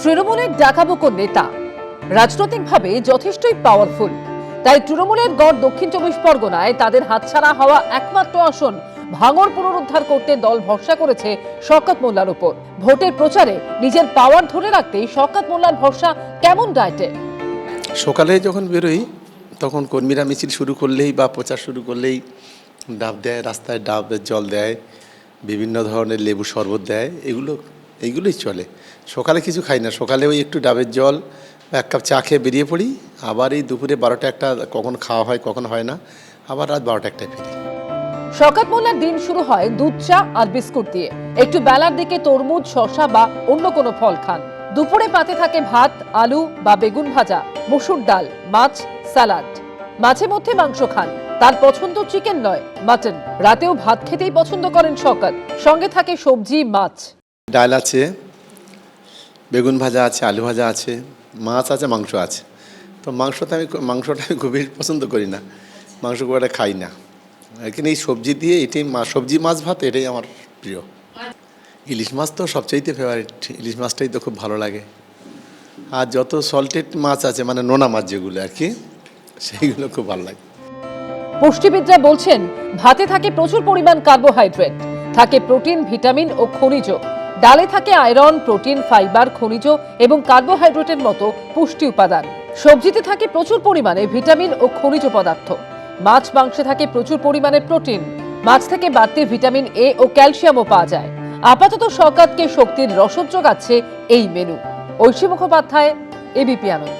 তৃণমূলের ডাকাবুকো নেতা রাজনৈতিকভাবে যথেষ্টই পাওয়ারফুল, তাই তৃণমূলের গড় দক্ষিণ 24 পরগনায় তাদের হাতছাড়া হওয়া একমাত্র আসন ভাঙড় পুনরুদ্ধার করতে দল ভরসা করেছে শওকত মোল্লার উপর। ভোটের প্রচারে নিজের পাওয়ার ধরে রাখতেই শওকত মোল্লার ভরসা কেমন ডায়েটে। সকালে যখন বেরোই তখন কর্মীরা মিছিল শুরু করলেই বা প্রচার শুরু করলেই ডাব দেয়, রাস্তায় ডাবের জল দেয়, বিভিন্ন ধরনের লেবু শরবত দেয়, এইগুলোই চলে। সকালে কিছু খাই না, সকালে ওই একটু ডাবের জল এক কাপ চা খেয়ে বেরিয়ে পড়ি, আবার এই দুপুরে 12টা একটা কখন খাওয়া হয় কখন হয় না, আবার রাত 12টা একটায় ফিরি। শওকত মোল্লার দিন শুরু হয় দুধ চা আর বিস্কুট দিয়ে, একটু বেলার দিকে তরমুজ, শসা বা অন্য কোনো ফল খান। দুপুরে পাতে থাকে ভাত, আলু বা বেগুন ভাজা, মসুর ডাল, মাছ, সালাড, মাঝে মধ্যে মাংস খান। তার পছন্দ চিকেন নয়, মাটন। রাতেও ভাত খেতেই পছন্দ করেন শওকত, সঙ্গে থাকে সবজি, মাছ। ডাল আছে, বেগুন ভাজা আছে, আলু ভাজা আছে, মাছ আছে, মাংস আছে। তো মাংসটা আমি খুবই পছন্দ করি না, মাংস খুব একটা খাই না। এখানে এই সবজি দিয়ে এটাই সবজি মাছ ভাত এটাই আমার প্রিয়। ইলিশ মাছ তো সবচাইতে ফেভারিট, ইলিশ মাছটাই তো খুব ভালো লাগে। আর যত সল্টেড মাছ আছে মানে নোনা মাছ যেগুলো আর কি, সেইগুলো খুব ভালো লাগে। পুষ্টিবিদরা বলছেন ভাতে থাকে প্রচুর পরিমাণ কার্বোহাইড্রেট, থাকে প্রোটিন, ভিটামিন ও খনিজ। ডালে থাকে আয়রন, প্রোটিন, ফাইবার, খনিজ এবং কার্বোহাইড্রেটের মতো পুষ্টি উপাদান। সবজিতে থাকে প্রচুর পরিমাণে ভিটামিন ও খনিজ পদার্থ। মাছ মাংসে থাকে প্রচুর পরিমাণে প্রোটিন। মাছ থেকে বাড়তি ভিটামিন এ ও ক্যালসিয়ামও পাওয়া যায়। আপাতত শওকতকে শক্তির রসদ যোগাচ্ছে এই মেনু। ঐশী মুখোপাধ্যায়, এবিপি আনন্দ।